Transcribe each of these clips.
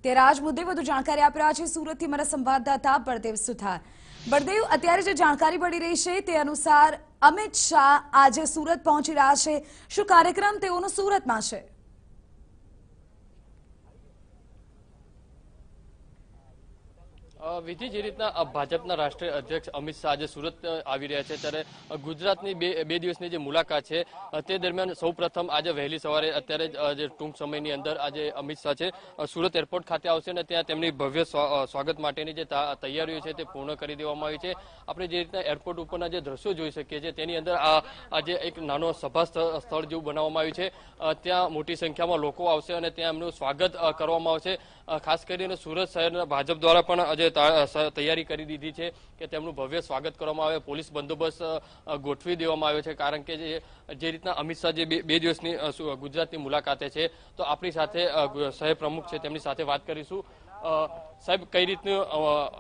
ત્યારે આજ મુદ્દે વધુ જાણકારી આપી રહ્યા છે સુરતથી મારા સંવાદદાતા બળદેવ સુથાર। બળદેવ, અત્યારે જે જાણકારી મળી રહી છે તે અનુસાર અમિત શાહ આજે સુરત પહોંચી રહ્યા છે। શું કાર્યક્રમ તેઓનો સુરતમાં છે? વિધિ, જે રીતના ભાજપના રાષ્ટ્રીય અધ્યક્ષ અમિત શાહ આજે સુરત આવી રહ્યા છે, ત્યારે ગુજરાતની બે દિવસની જે મુલાકાત છે તે દરમિયાન સૌપ્રથમ આજે વહેલી સવારે અત્યારે જે ટૂંક સમયની અંદર આજે અમિત શાહ છે સુરત એરપોર્ટ ખાતે આવશે અને ત્યાં તેમની ભવ્ય સ્વાગત માટેની જે તૈયારીઓ છે તે પૂર્ણ કરી દેવામાં આવી છે। આપણે જે રીતના એરપોર્ટ ઉપરના જે દ્રશ્યો જોઈ શકીએ છીએ તેની અંદર આજે એક નાનો સભા સ્થળ જેવું બનાવવામાં આવ્યું છે। ત્યાં મોટી સંખ્યામાં લોકો આવશે અને ત્યાં એમનું સ્વાગત કરવામાં આવશે। ખાસ કરીને સુરત શહેરના ભાજપ દ્વારા પણ આજે તૈયારી કરી દીધી છે કે તેમનું ભવ્ય સ્વાગત કરવામાં આવે। પોલીસ બંદોબસ્ત ગોઠવી દેવામાં આવ્યો છે, કારણ કે જે રીતના અમિત શાહ જે બે દિવસની ગુજરાતની મુલાકાતે છે, તો આપણી સાથે શહેર પ્રમુખ છે તેમની સાથે વાત કરીશું। સાહેબ, કઈ રીતનું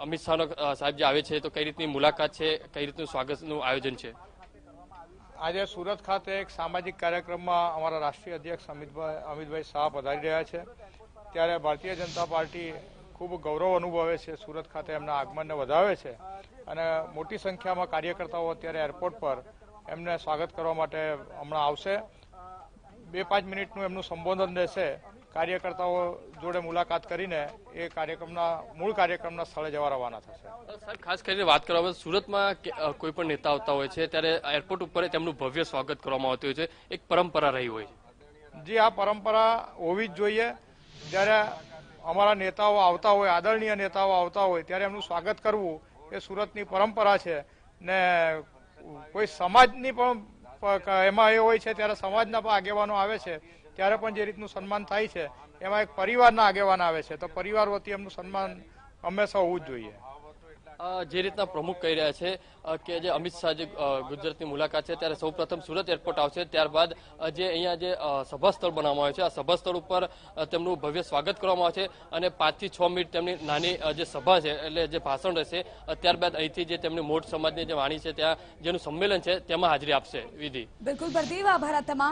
અમિત શાહ સાહેબ જે આવે છે તો કઈ રીતની મુલાકાત છે, કઈ રીતનું સ્વાગતનું આયોજન છે? આજે સુરત ખાતે એક સામાજિક કાર્યક્રમમાં અમારા રાષ્ટ્રીય અધ્યક્ષ અમિતભાઈ શાહ પધારી રહ્યા છે, ત્યારે ભારતીય જનતા પાર્ટી ખૂબ ગૌરવ અનુભવે છે, સુરત ખાતે એમના આગમનને વધાવે છે અને મોટી સંખ્યામાં કાર્યકર્તાઓ અત્યારે એરપોર્ટ પર એમને સ્વાગત કરવા માટે હમણાં આવશે। 2-5 મિનિટનું એમનું સંબોધન રહેશે। કાર્યકર્તાઓ જોડે મુલાકાત કરીને એ મૂળ કાર્યક્રમના સ્થળે જવા રવાના થશે। સાહેબ, ખાસ કરીને વાત કરવામાં સુરતમાં કોઈ પણ નેતા આવતા હોય છે ત્યારે એરપોર્ટ ઉપર તેમનું ભવ્ય સ્વાગત કરવામાં આવતું હોય છે, એક પરંપરા રહી હોય છે। જી, આ પરંપરા હોવી જ જોઈએ। જ્યારે અમારા નેતાઓ આવતા હોય, આદરણીય નેતાઓ આવતા હોય, ત્યારે એમનું સ્વાગત કરવું એ સુરતની પરંપરા છે ને કોઈ સમાજની પણ એમાં એ હોય છે ત્યારે સમાજના પણ આગેવાનો આવે છે ત્યારે પણ જે રીતનું સન્માન થાય છે એમાં એક પરિવારના આગેવાન આવે છે, તો પરિવાર વતી એમનું સન્માન હંમેશા હોવું જ જોઈએ। જે રીતના પ્રમુખ કહી રહ્યા છે કે જે અમિત શાહ જે ગુજરાતની મુલાકાત છે ત્યારે સૌપ્રથમ સુરત એરપોર્ટ આવશે, ત્યારબાદ જે અહીંયા જે સભા સ્થળ બનાવવામાં આવે છે આ સભા સ્થળ ઉપર તેમનું ભવ્ય સ્વાગત કરવામાં આવશે અને 5 થી 6 મિનિટ તેમની નાની જે સભા છે એટલે જે ભાષણ રહેશે, ત્યારબાદ અહીંથી જે તેમની મોટ સમાજની જે વાણી છે ત્યાં જેનું સંમેલન છે તેમાં હાજરી આપશે। વિધિ, બિલકુલ બળદેવ, આભાર તમામ